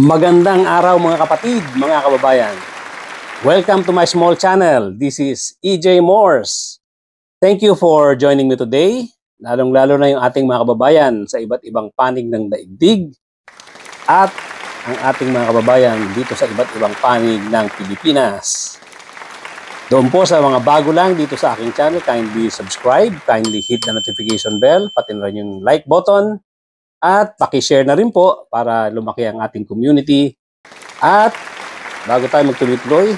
Magandang araw mga kapatid, mga kababayan. Welcome to my small channel. This is EJ Morse. Thank you for joining me today. Lalong-lalo na yung ating mga kababayan sa iba't ibang panig ng daigdig at ang ating mga kababayan dito sa iba't ibang panig ng Pilipinas. Doon po sa mga bago lang dito sa aking channel, kindly subscribe, kindly hit the notification bell, pati na rin yung like button. At paki-share na rin po para lumaki ang ating community. At bago tayo magtuloy-tuloy,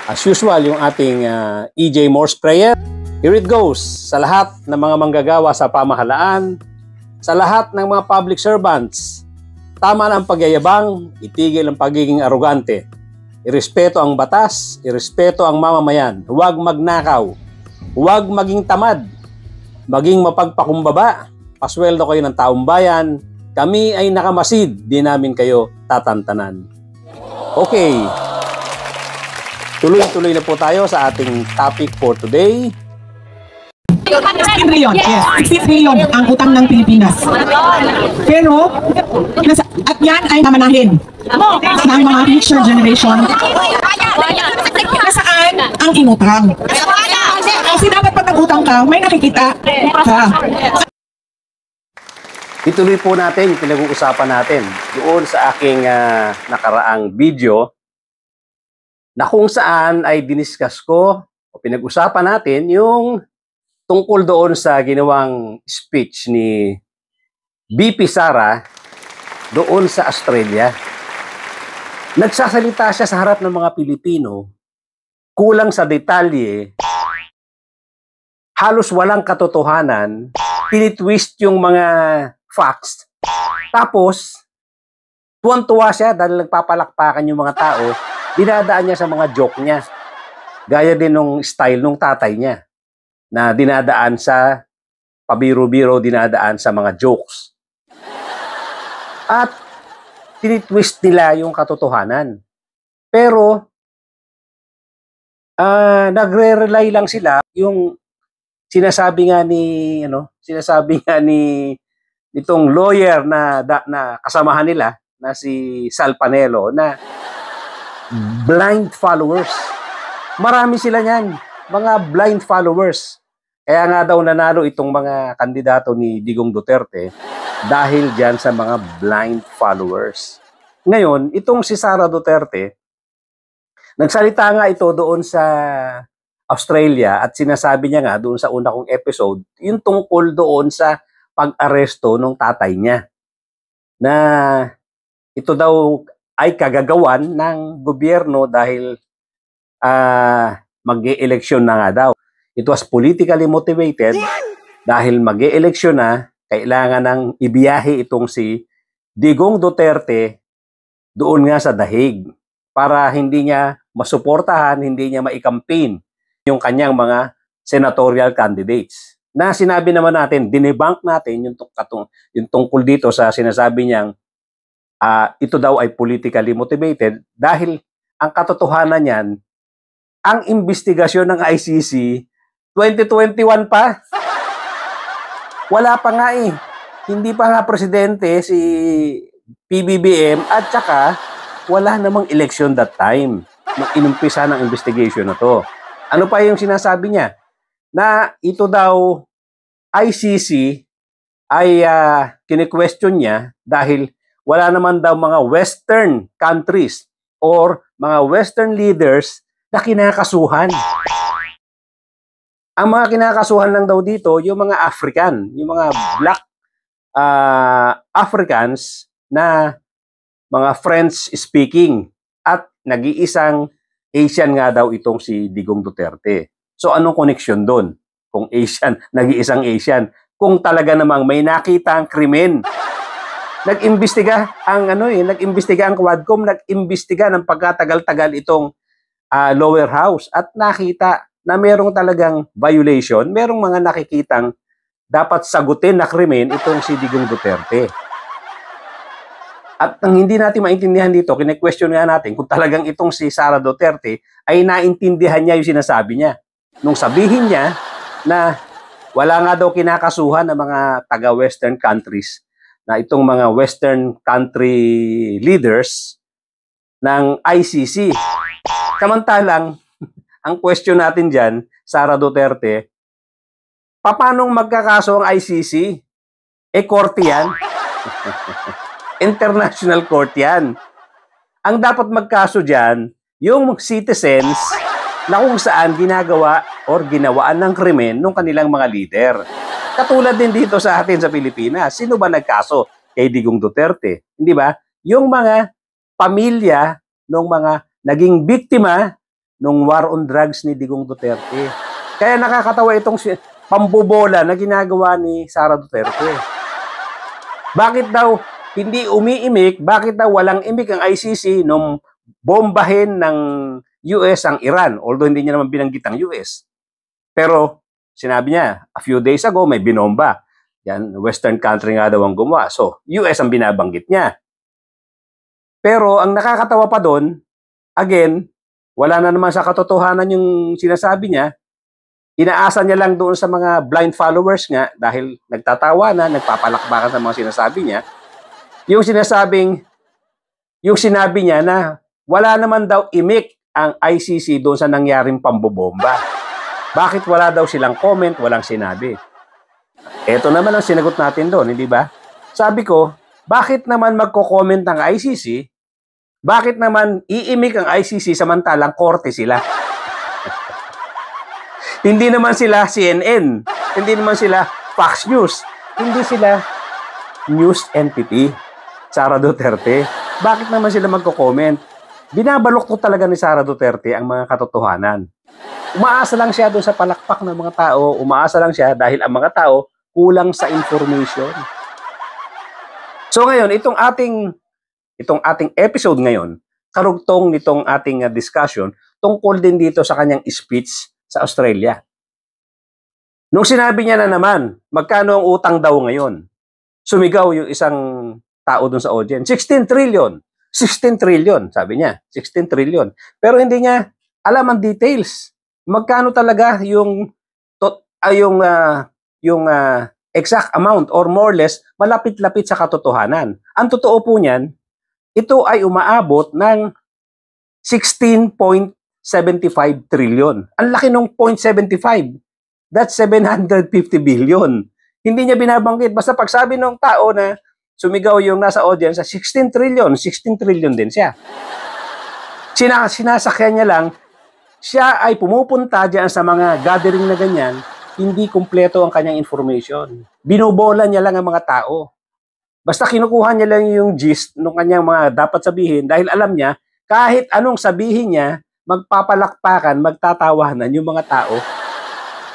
as usual, yung ating EJ Morse prayer. Here it goes. Sa lahat ng mga manggagawa sa pamahalaan, sa lahat ng mga public servants, tama na ang pagyayabang, itigil ang pagiging arogante. Irespeto ang batas, irespeto ang mamamayan. Huwag magnakaw, huwag maging tamad, maging mapagpakumbaba. Pasweldo kayo ng taong bayan, kami ay nakamasid, di namin kayo tatantanan. Okay, tuloy-tuloy na po tayo sa ating topic for today. 16 trillion, yes. 16 trillion ang utang ng Pilipinas. Pero, at yan ay namanahin ng mga future generation na saan ang inutang. Kasi dapat pag nag-utang ka, may nakikita ka. Ituloy po natin yung pinag-uusapan natin doon sa aking nakaraang video na kung saan ay diniscuss ko o pinag-usapan natin yung tungkol doon sa ginawang speech ni BP Sara doon sa Australia. Nagsasalita siya sa harap ng mga Pilipino, kulang sa detalye, halos walang katotohanan, tinitwist yung mga facts. Tapos, tuwan-tuwa siya dahil nagpapalakpakan yung mga tao, dinadaan niya sa mga joke niya. Gaya din nung style nung tatay niya, na dinadaan sa pabiro-biro, dinadaan sa mga jokes. At tinitwist nila yung katotohanan. Pero, nagre-rely lang sila yung sinasabi nga ni itong lawyer na kasamahan nila na si Sal Panelo na blind followers. Marami sila niyan, mga blind followers. Kaya nga daw nanalo itong mga kandidato ni Digong Duterte dahil diyan sa mga blind followers. Ngayon, itong si Sara Duterte, nagsalita nga ito doon sa Australia at sinasabi niya nga doon sa una kong episode, yung tungkol doon sa pag-aresto ng tatay niya na ito daw ay kagagawan ng gobyerno dahil mag-e-eleksyon na nga daw. It was politically motivated dahil mag-e-eleksyon na, kailangan ng ibiyahe itong si Digong Duterte doon nga sa dahig para hindi niya masuportahan, hindi niya maikampin yung kanyang mga senatorial candidates. Na sinabi naman natin, dinebunk natin yung tungkol dito sa sinasabi niyang ito daw ay politically motivated dahil ang katotohanan niyan, ang investigasyon ng ICC 2021 pa. Wala pa nga eh. Hindi pa nga presidente si PBBM at saka wala namang election that time nung inumpisa ng investigation na to. Ano pa yung sinasabi niya? Na ito daw ICC ay kine-question niya dahil wala naman daw mga Western countries or mga Western leaders na kinakasuhan. Ang mga kinakasuhan lang daw dito, yung mga African, yung mga black Africans na mga French-speaking at nag-iisang Asian nga daw itong si Digong Duterte. So anong connection doon? Kung Asian, nag-iisang Asian. Kung talaga namang may nakita ang krimen. Nag-imbestiga ang Quadcom, nag-imbestiga ng pagkatagal-tagal itong lower house at nakita na merong talagang violation, merong mga nakikitang dapat sagutin na krimen itong si Digong Duterte. At ang hindi natin maintindihan dito, kine-question nga natin kung talagang itong si Sara Duterte ay naintindihan niya yung sinasabi niya. Nung sabihin niya na wala nga daw kinakasuhan ng mga taga-Western countries na itong mga Western country leaders ng ICC. Samantalang, ang question natin dyan, Sara Duterte, paano magkakaso ang ICC? Korte yan. International Court yan. Ang dapat magkaso dyan, yung citizens na kung saan ginagawa or ginawaan ng krimen ng kanilang mga leader. Katulad din dito sa atin sa Pilipinas. Sino ba nagkaso? Kay Digong Duterte. Hindi ba? Yung mga pamilya ng mga naging biktima ng war on drugs ni Digong Duterte. Kaya nakakatawa itong pambobola na ginagawa ni Sara Duterte. Bakit daw hindi umiimik? Bakit daw walang imik ang ICC nung bombahin ng US ang Iran? Although hindi niya naman binanggit ang US. Pero sinabi niya, a few days ago may binomba. Yan, Western country nga daw ang gumawa. So, US ang binabanggit niya. Pero ang nakakatawa pa doon, again, wala na naman sa katotohanan yung sinasabi niya. Inaasa niya lang doon sa mga blind followers nga dahil nagtatawa na, nagpapalakbakan sa mga sinasabi niya. Yung sinabi niya na wala naman daw imik ang ICC doon sa nangyaring pambobomba. Bakit wala daw silang comment, walang sinabi? Ito naman ang sinagot natin doon, hindi ba? Sabi ko, bakit naman magko-comment ang ICC? Bakit naman iimik ang ICC samantalang korte sila? Hindi naman sila CNN, hindi naman sila Fox News, hindi sila news entity, Sara Duterte. Bakit naman sila magko-comment? Binabalok to talaga ni Sara Duterte ang mga katotohanan. Umaasa lang siya doon sa palakpak ng mga tao, umaasa lang siya dahil ang mga tao kulang sa information. So ngayon, itong ating episode ngayon, karugtong nitong ating discussion, tungkol din dito sa kanyang speech sa Australia. Nung sinabi niya na naman, magkano ang utang daw ngayon? Sumigaw yung isang tao doon sa audience, 16 trillion. 16 trillion, sabi niya. 16 trillion. Pero hindi niya alam ang details. Magkano talaga yung exact amount or more or less malapit-lapit sa katotohanan. Ang totoo po niyan, ito ay umaabot ng 16.75 trillion. Ang laki ng 0.75. That's 750 billion. Hindi niya binabanggit. Basta pagsabi ng tao na sumigaw yung nasa audience sa 16 trillion din siya. Sinasakyan niya lang, siya ay pumupunta dyan sa mga gathering na ganyan, hindi kumpleto ang kanyang information. Binubola niya lang ang mga tao. Basta kinukuha niya lang yung gist ng kanyang mga dapat sabihin dahil alam niya, kahit anong sabihin niya, magpapalakpakan, magtatawanan yung mga tao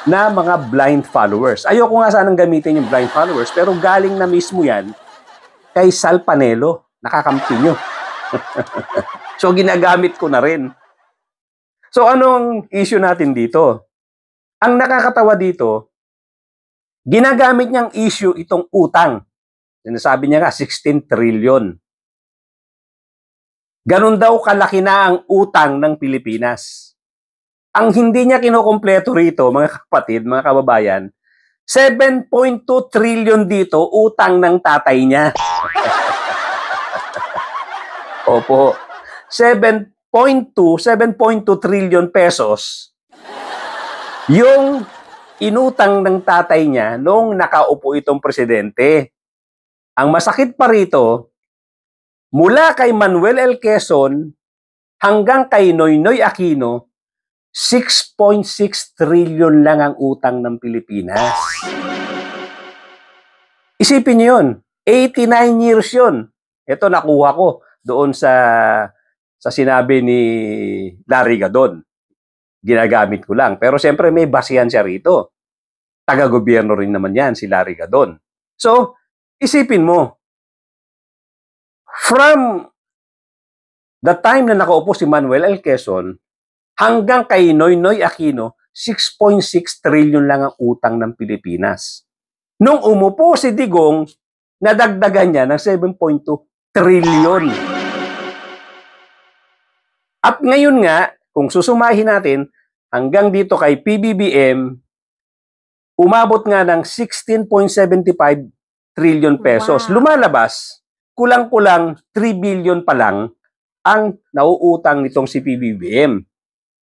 na mga blind followers. Ayoko nga sanang gamitin yung blind followers, pero galing na mismo yan kay Sal Panelo, nakakampi nyo. So, ginagamit ko na rin. So, anong issue natin dito? Ang nakakatawa dito, ginagamit niyang issue itong utang. Sinasabi niya nga, 16 trillion. Ganun daw kalaki na ang utang ng Pilipinas. Ang hindi niya kinukumpleto rito, mga kapatid, mga kababayan, 7.2 trillion dito, utang ng tatay niya. Opo. 7.2 trillion pesos yung inutang ng tatay niya nung nakaupo itong presidente. Ang masakit pa rito, mula kay Manuel L. Quezon hanggang kay Noynoy Aquino, 6.6 trillion lang ang utang ng Pilipinas. Isipin niyo yun, 89 years yun. Ito nakuha ko doon sa sinabi ni Larry Gadon. Ginagamit ko lang. Pero siyempre may basihan siya rito. Taga-gobyerno rin naman yan, si Larry Gadon. So, isipin mo, from the time na nakaupo si Manuel L. Quezon hanggang kay Noynoy Aquino, 6.6 trillion lang ang utang ng Pilipinas. Nung umupo si Digong, nadagdagan niya ng 7.2 trillion. At ngayon nga, kung susumahin natin, hanggang dito kay PBBM, umabot nga ng 16.75 trillion pesos. Wow. Lumalabas, kulang-kulang 3 billion pa lang ang nauutang nitong si PBBM.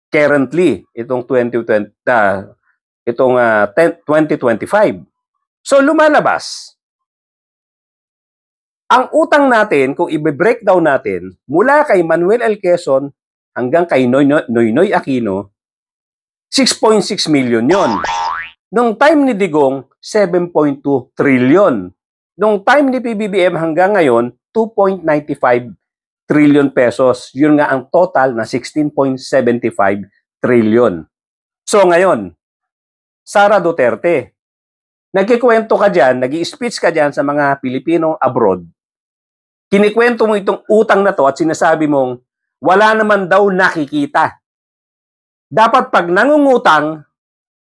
Currently, itong 2025. So lumalabas, ang utang natin, kung i-breakdown natin, mula kay Manuel L. Quezon hanggang kay Noynoy Aquino, 6.6 million yon. Nung time ni Digong, 7.2 trillion. Nung time ni PBBM hanggang ngayon, 2.95 trillion pesos. Yun nga ang total na 16.75 trillion. So ngayon, Sara Duterte, nagkikwento ka dyan, nag-i-speech ka dyan sa mga Pilipino abroad, kinikwento mo itong utang na to at sinasabi mong wala naman daw nakikita. Dapat pag nangungutang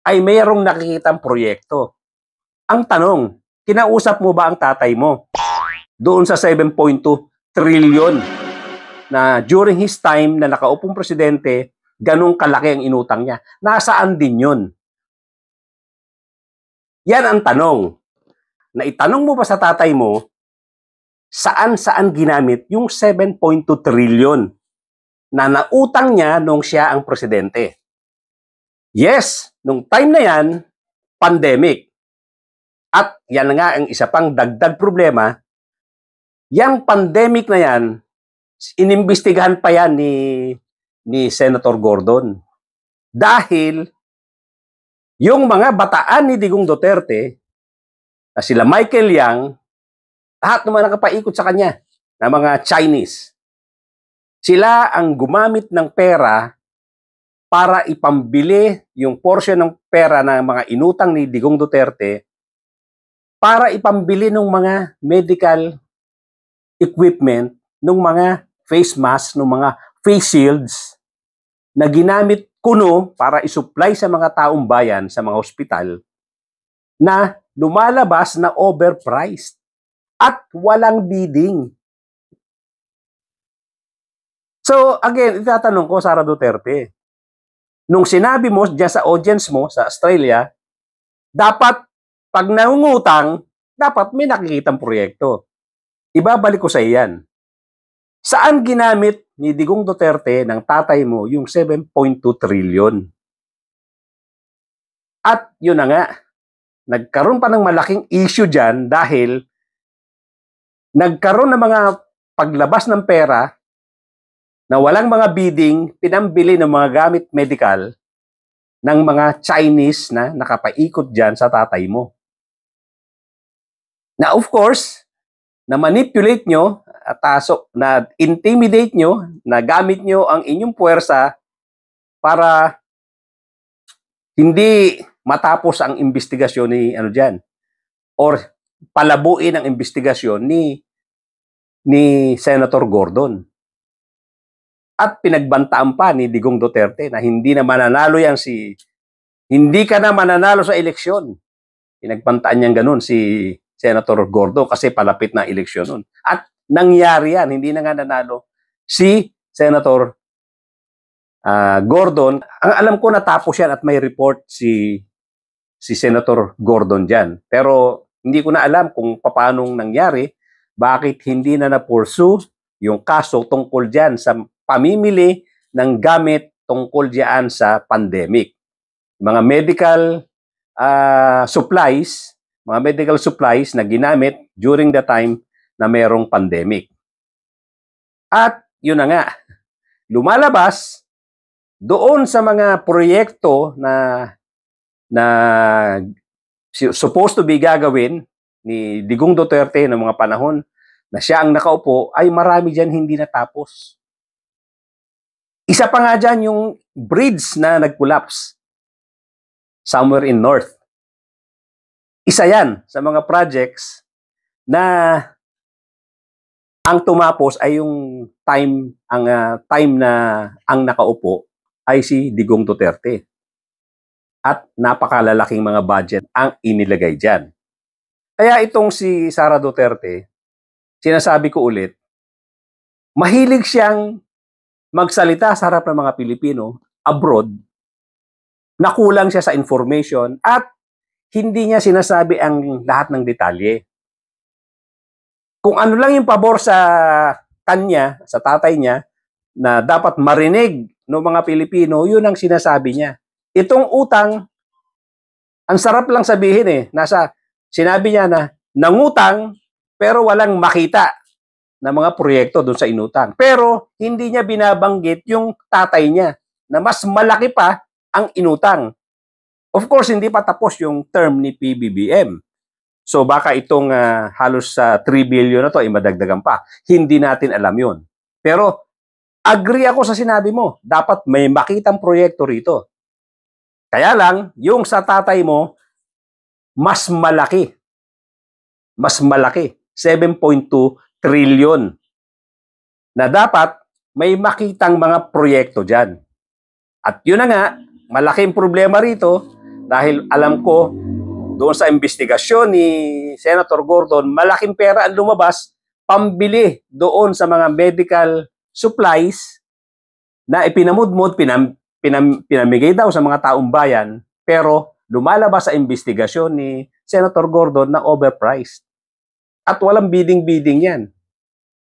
ay mayroong nakikitang proyekto. Ang tanong, kinausap mo ba ang tatay mo doon sa 7.2 trillion na during his time na nakaupong presidente, ganong kalaki ang inutang niya? Nasaan din yun? Yan ang tanong. Naitanong mo ba sa tatay mo, saan ginamit yung 7.2 trillion na nautang niya nung siya ang presidente? Yes, nung time na yan, pandemic. At yan nga ang isa pang dagdag problema, yung pandemic na yan, inimbestigahan pa yan ni Senator Gordon. Dahil yung mga bataan ni Digong Duterte, na sila Michael Yang, lahat naman nakapaikot sa kanya na mga Chinese. Sila ang gumamit ng pera para ipambili yung portion ng pera ng mga inutang ni Digong Duterte para ipambili ng mga medical equipment, ng mga face mask, ng mga face shields na ginamit kuno para isupply sa mga taong bayan sa mga ospital na lumalabas na overpriced at walang bidding. So, again, itatanong ko, Sara Duterte, nung sinabi mo dyan sa audience mo sa Australia, dapat, pag nangungutang, dapat may nakikitang proyekto. Ibabalik ko sa iyan. Saan ginamit ni Digong Duterte ng tatay mo yung 7.2 trillion? At yun na nga, nagkaroon pa ng malaking issue dyan dahil nagkaroon ng mga paglabas ng pera na walang mga bidding, pinambili ng mga gamit medical ng mga Chinese na nakapaikot dyan sa tatay mo. Na of course, na manipulate nyo, at na intimidate nyo, na gamit nyo ang inyong puwersa para hindi matapos ang investigasyon ni dyan, or palabuin ang investigasyon ni Senator Gordon. At pinagbantaan pa ni Digong Duterte na hindi na mananalo hindi ka na mananalo sa eleksyon. Pinagbantaan niyang ganun si Senator Gordon kasi palapit na eleksyon nun. At nangyari yan, hindi na nga nanalo si Senator Gordon. Ang alam ko natapos yan at may report si Senator Gordon dyan. Pero hindi ko na alam kung paano nangyari, bakit hindi na na-pursue yung kaso tungkol dyan sa pamimili ng gamit tungkol dyan sa pandemic. Mga medical supplies na ginamit during the time na mayroong pandemic. At yun na nga, lumalabas doon sa mga proyekto na supposed to be gagawin ni Digong Duterte ng mga panahon na siya ang nakaupo, ay marami dyan hindi natapos. Isa pa nga dyan yung bridge na nag-collapse somewhere in North. Isa yan sa mga projects na ang tumapos ay yung time na ang nakaupo ay si Digong Duterte. At napakalalaking mga budget ang inilagay dyan. Kaya itong si Sara Duterte, sinasabi ko ulit, mahilig siyang magsalita sa harap ng mga Pilipino abroad, nakulang siya sa information at hindi niya sinasabi ang lahat ng detalye. kung ano lang yung pabor sa kanya, sa tatay niya, na dapat marinig ng mga Pilipino, yun ang sinasabi niya. Itong utang, ang sarap lang sabihin sinabi niya na nangutang pero walang makita na mga proyekto doon sa inutang. Pero hindi niya binabanggit yung tatay niya na mas malaki pa ang inutang. Of course, hindi pa tapos yung term ni PBBM. So baka itong halos 3 billion na to ay madagdagan pa. Hindi natin alam yun. Pero agree ako sa sinabi mo. Dapat may makitang proyekto rito. Kaya lang, yung sa tatay mo, mas malaki. Mas malaki. 7.2 trillion. Na dapat may makitang mga proyekto dyan. At yun na nga, malaking problema rito dahil alam ko doon sa investigasyon ni Senator Gordon, malaking pera ang lumabas pambili doon sa mga medical supplies na ipinamudmod, pinamigay daw sa mga taong bayan, pero lumalabas sa investigasyon ni Senator Gordon na overpriced. At walang bidding-bidding yan.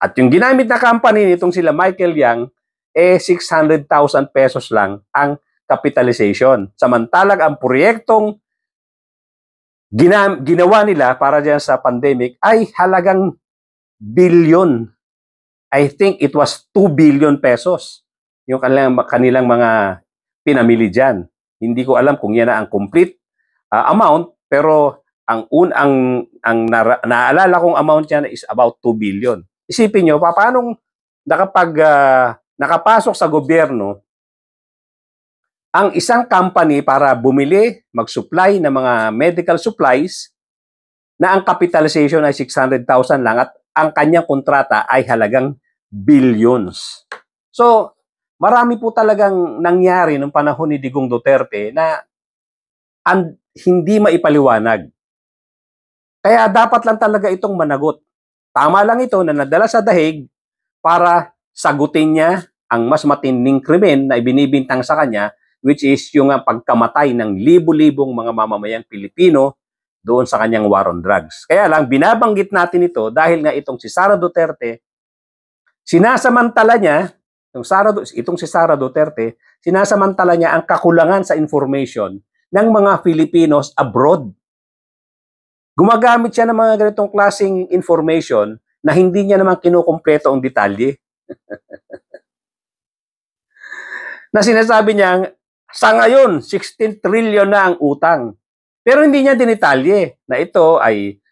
At yung ginamit na company nitong sila Michael Yang, 600,000 pesos lang ang capitalization. Samantalang ang proyektong ginawa nila para dyan sa pandemic ay halagang billion. I think it was 2 billion pesos yung kanilang mga pinamili dyan. Hindi ko alam kung yan na ang complete amount, pero naalala kong amount niya is about 2 billion. Isipin nyo, paano nakapasok sa gobyerno ang isang company para bumili, mag-supply ng mga medical supplies na ang capitalization ay 600,000 lang at ang kanyang kontrata ay halagang billions. So, marami po talagang nangyari nung panahon ni Digong Duterte na hindi maipaliwanag. Kaya dapat lang talaga itong managot. Tama lang ito na nadala sa dahig para sagutin niya ang mas matinding krimen na ibinibintang sa kanya, which is yung pagkamatay ng libu-libong mga mamamayang Pilipino doon sa kanyang war on drugs. Kaya lang, binabanggit natin ito dahil nga itong si Sara Duterte, sinasamantala niya, itong si Sara Duterte, sinasamantala niya ang kakulangan sa information ng mga Filipinos abroad. Gumagamit siya ng mga ganitong klaseng information na hindi niya naman kinukumpleto ang detalye. Na sinasabi niya, sa ngayon, 16 trillion na ang utang. Pero hindi niya dinitalye na ito ay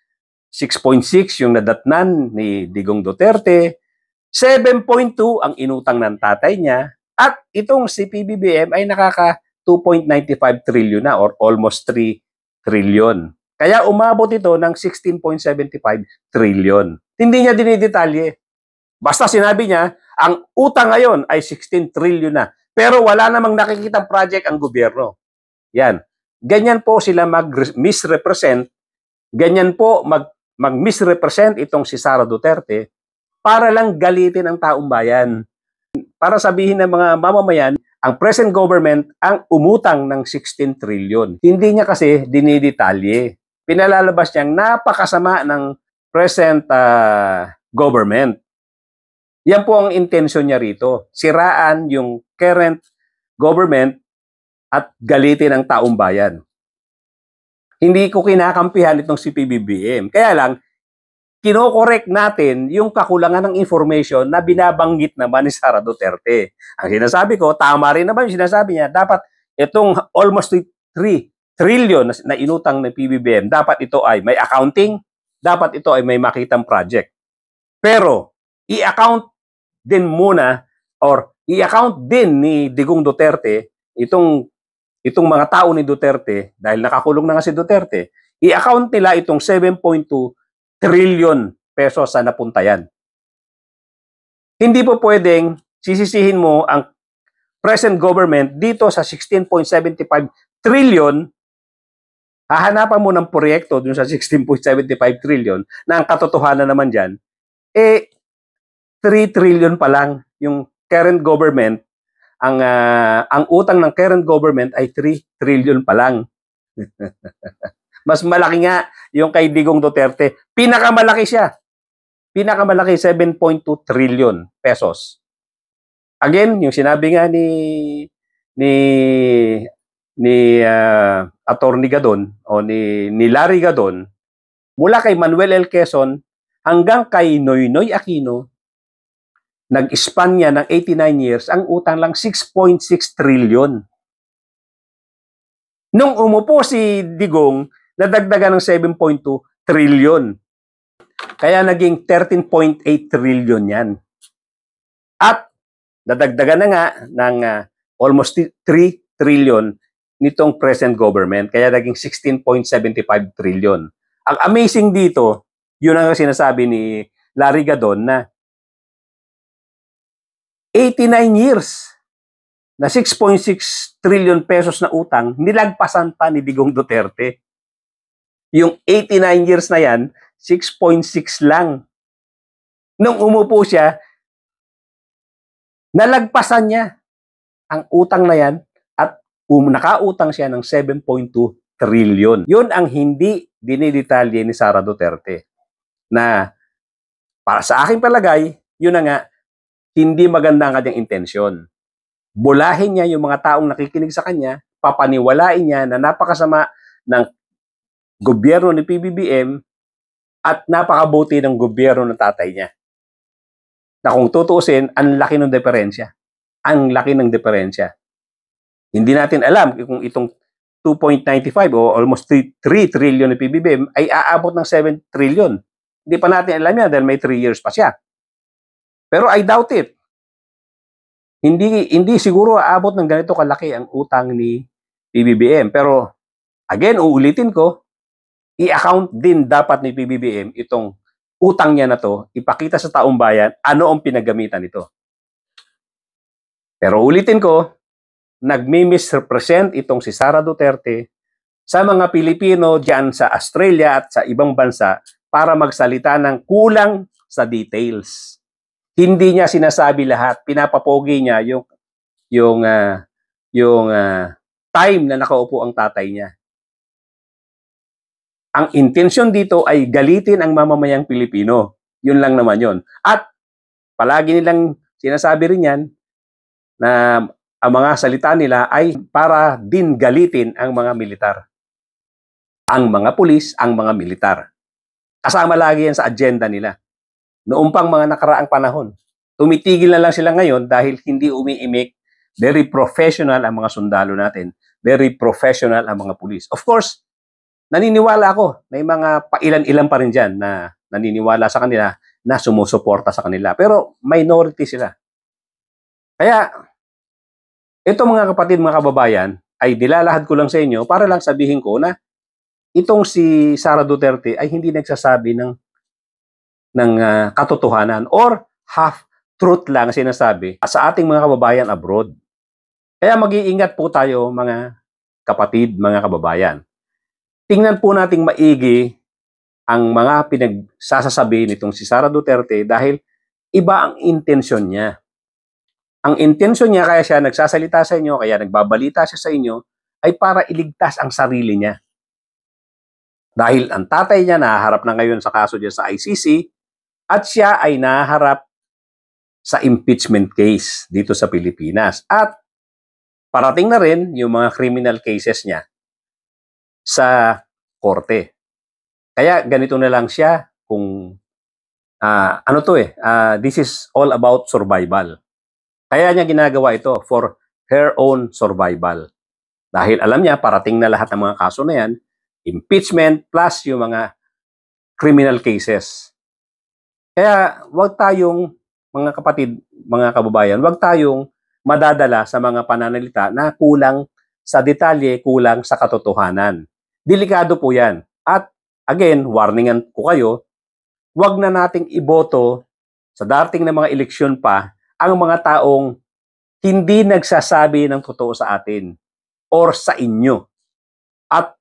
6.6 yung nadatnan ni Digong Duterte, 7.2 ang inutang ng tatay niya, at itong si PBBM ay nakaka 2.95 trillion na or almost 3 trillion. Kaya umabot ito ng 16.75 trillion. Hindi niya dinidetalye. Basta sinabi niya, ang utang ngayon ay 16 trillion na. Pero wala namang nakikitang project ang gobyerno. Yan. Ganyan po sila mag-misrepresent. Ganyan po mag-misrepresent itong si Sara Duterte para lang galitin ang taong bayan. Para sabihin ng mga mamamayan, ang present government ang umutang ng 16 trillion. Hindi niya kasi dinidetalye. Pinalalabas niyang napakasama ng present government. Yan po ang intensyon niya rito. Siraan yung current government at galitin ang taong bayan. Hindi ko kinakampihan itong si PBBM. Kaya lang, kinokorek natin yung kakulangan ng information na binabanggit naman ni Sara Duterte. Ang sinasabi ko, tama rin naman yung sinasabi niya, dapat itong almost 3 trillion na inutang ng PBBM, dapat ito ay may accounting, dapat ito ay may makitang project. Pero, i-account din muna or i-account din ni Digong Duterte itong mga tao ni Duterte dahil nakakulong na nga si Duterte, i-account nila itong 7.2 trillion pesos sa napunta yan. Hindi po pwedeng sisisihin mo ang present government dito sa 16.75 trillion, hahanapan mo ng proyekto dun sa 16.75 trillion na ang katotohanan naman dyan, 3 trillion pa lang yung current government, ang utang ng current government ay 3 trillion pa lang. Mas malaki nga yung kay Digong Duterte. Pinakamalaki siya. Pinakamalaki 7.2 trillion pesos. Again, yung sinabi nga ni Attorney Gadon o ni Larry Gadon, mula kay Manuel L. Quezon hanggang kay Noynoy Aquino, nag-span niya ng 89 years, ang utang lang 6.6 trillion. Nung umupo si Digong, nadagdagan ng 7.2 trillion. Kaya naging 13.8 trillion yan. At nadagdagan na nga ng almost 3 trillion nitong present government. Kaya naging 16.75 trillion. Ang amazing dito, yun ang sinasabi ni Larry Gadon na 89 years na 6.6 trillion pesos na utang, nilagpasan pa ni Digong Duterte. Yung 89 years na yan, 6.6 lang. Nung umupo siya, nalagpasan niya ang utang na yan at nakautang siya ng 7.2 trillion. Yun ang hindi dinidetalye ni Sara Duterte. Na para sa aking palagay, yun na nga, hindi maganda ang kanyang intensyon. Bulahin niya yung mga taong nakikinig sa kanya, papaniwalain niya na napakasama ng gobyerno ni PBBM at napakabuti ng gobyerno ng tatay niya. Na kung tutuusin, ang laki ng diferensya. Ang laki ng diferensya. Hindi natin alam kung itong 2.95 o almost 3 trillion ni PBBM ay aabot ng 7 trillion. Hindi pa natin alam yan dahil may 3 years pa siya. Pero I doubt it. Hindi siguro aabot ng ganito kalaki ang utang ni PBBM. Pero again, uulitin ko, i-account din dapat ni PBBM itong utang niya na to, ipakita sa taong bayan ano ang pinagamitan nito. Pero ulitin ko, nagmi-misrepresent itong si Sara Duterte sa mga Pilipino diyan sa Australia at sa ibang bansa para magsalita ng kulang sa details. Hindi niya sinasabi lahat, pinapapogi niya yung time na nakaupo ang tatay niya. Ang intensyon dito ay galitin ang mamamayang Pilipino. Yun lang naman yun. At palagi nilang sinasabi rin yan na ang mga salita nila ay para din galitin ang mga militar. Ang mga pulis, ang mga militar. Kasama lagi yan sa agenda nila. Noong pang mga nakaraang panahon. Tumitigil na lang sila ngayon dahil hindi umiimik. Very professional ang mga sundalo natin. Very professional ang mga pulis. Of course, naniniwala ako. May mga pailan-ilan pa rin dyan na naniniwala sa kanila na sumusuporta sa kanila. Pero minority sila. Kaya, ito mga kapatid, mga kababayan, ay nilalahad ko lang sa inyo para lang sabihin ko na itong si Sara Duterte ay hindi nagsasabi ng katotohanan or half-truth lang sinasabi sa ating mga kababayan abroad. Kaya mag-iingat po tayo mga kapatid, mga kababayan. Tingnan po nating maigi ang mga pinagsasasabi nitong si Sara Duterte dahil iba ang intensyon niya. Ang intensyon niya kaya siya nagsasalita sa inyo, kaya nagbabalita siya sa inyo, ay para iligtas ang sarili niya. Dahil ang tatay niya nahaharap na ngayon sa kaso niya sa ICC at siya ay nahaharap sa impeachment case dito sa Pilipinas. At parating na rin yung mga criminal cases niya sa korte. Kaya ganito na lang siya kung this is all about survival. Kaya niya ginagawa ito for her own survival. Dahil alam niya parating na lahat ng mga kaso na yan, impeachment plus yung mga criminal cases. Kaya wag tayong mga kapatid, mga kababayan, wag tayong madadala sa mga pananalita na kulang sa detalye, kulang sa katotohanan. Delikado po yan. At again, warningan ko kayo, wag na nating iboto sa darating na mga eleksyon pa ang mga taong hindi nagsasabi ng totoo sa atin or sa inyo. At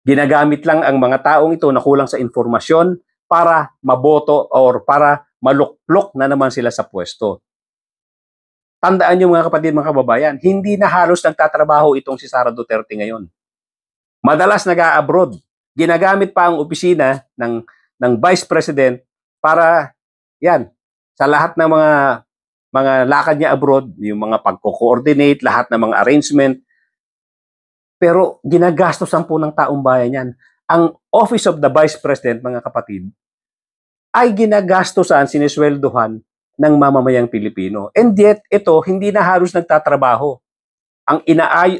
ginagamit lang ang mga taong ito na kulang sa informasyon para maboto or para maluklok na naman sila sa pwesto. Tandaan niyo mga kapatid, mga kababayan, hindi na halos nagtatrabaho itong si Sara Duterte ngayon. Madalas nag-a-abroad. Ginagamit pa ang opisina ng Vice President para yan, sa lahat ng mga lakad niya abroad, yung mga pagko-coordinate, lahat ng mga arrangement. Pero ginagastosan po ng taong bayan yan. Ang Office of the Vice President, mga kapatid, ay ginagastosan, sinisweldohan ng mamamayang Pilipino. And yet, ito, hindi na halos nagtatrabaho. Ang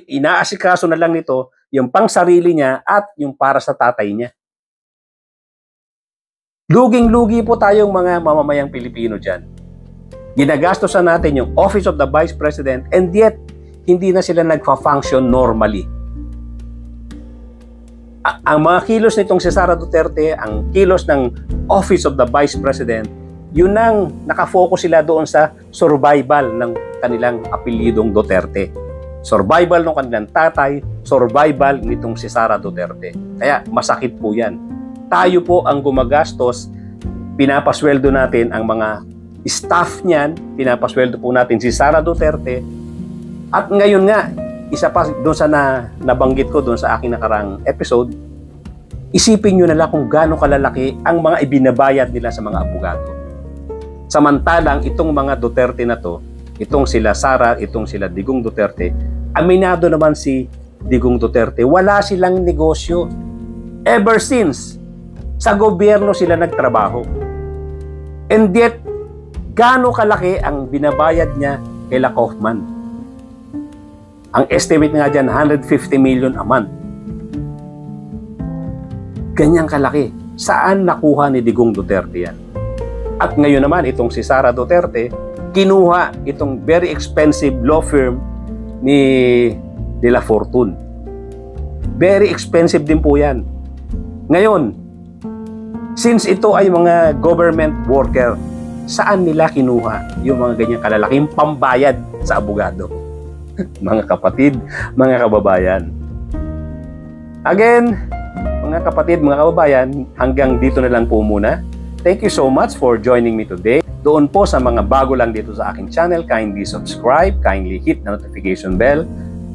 inaasikaso na lang nito, yung pangsarili niya at yung para sa tatay niya. Luging-lugi po tayong mga mamamayang Pilipino dyan. Ginagastosan natin yung Office of the Vice President and yet, hindi na sila nagfa-function normally. Ang mga kilos nitong si Sara Duterte, ang kilos ng Office of the Vice President, yun ang nakafocus sila doon sa survival ng kanilang apelyidong Duterte. Survival ng kanilang tatay, survival nitong si Sara Duterte. Kaya masakit po yan. Tayo po ang gumagastos, pinapasweldo natin ang mga staff niyan, pinapasweldo po natin si Sara Duterte. At ngayon nga, isa pa doon sa nabanggit ko doon sa aking nakarang episode, isipin nyo na lang kung gaano kalalaki ang mga ibinabayad nila sa mga abogado. Samantalang itong mga Duterte na to, itong sila Sara, itong sila Digong Duterte, aminado naman si Digong Duterte, wala silang negosyo. Ever since, sa gobyerno sila nagtrabaho. And yet, gaano kalaki ang binabayad niya kay La Kaufman? Ang estimate nga dyan, 150 million a month. Ganyang kalaki. Saan nakuha ni Digong Duterte yan? At ngayon naman, itong si Sara Duterte, kinuha itong very expensive law firm ni De La Fortune. Very expensive din po yan. Ngayon, since ito ay mga government worker, saan nila kinuha yung mga ganyang kalalaking pambayad sa abogado? Mga kapatid, mga kababayan. Again, mga kapatid, mga kababayan, hanggang dito na lang po muna. Thank you so much for joining me today. Doon po sa mga bago lang dito sa aking channel, kindly subscribe, kindly hit the notification bell,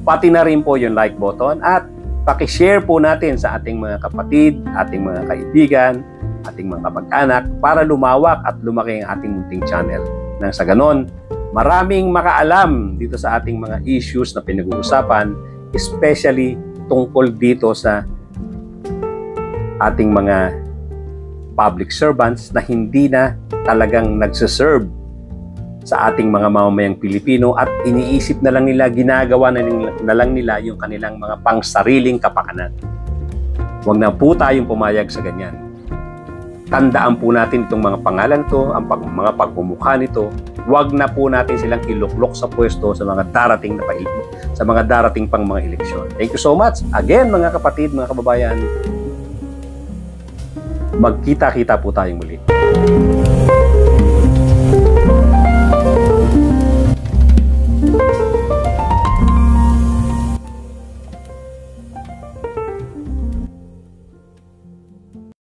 pati na rin po yung like button at pakishare po natin sa ating mga kapatid, ating mga kaibigan, ating mga kamag-anak para lumawak at lumaki ang ating munting channel. Nang sa ganon, maraming makaalam dito sa ating mga issues na pinag-uusapan, especially tungkol dito sa ating mga public servants na hindi na talagang nagsiserve sa ating mga mamamayang Pilipino at iniisip na lang nila, ginagawa na lang nila yung kanilang mga pangsariling kapakanan. Huwag na po tayong pumayag sa ganyan. Tandaan po natin itong mga pangalan to, ang mga pagmumukha nito. Huwag na po natin silang iluklok sa pwesto sa mga darating pang mga eleksyon. Thank you so much. Again, mga kapatid, mga kababayan, magkita-kita po tayong muli.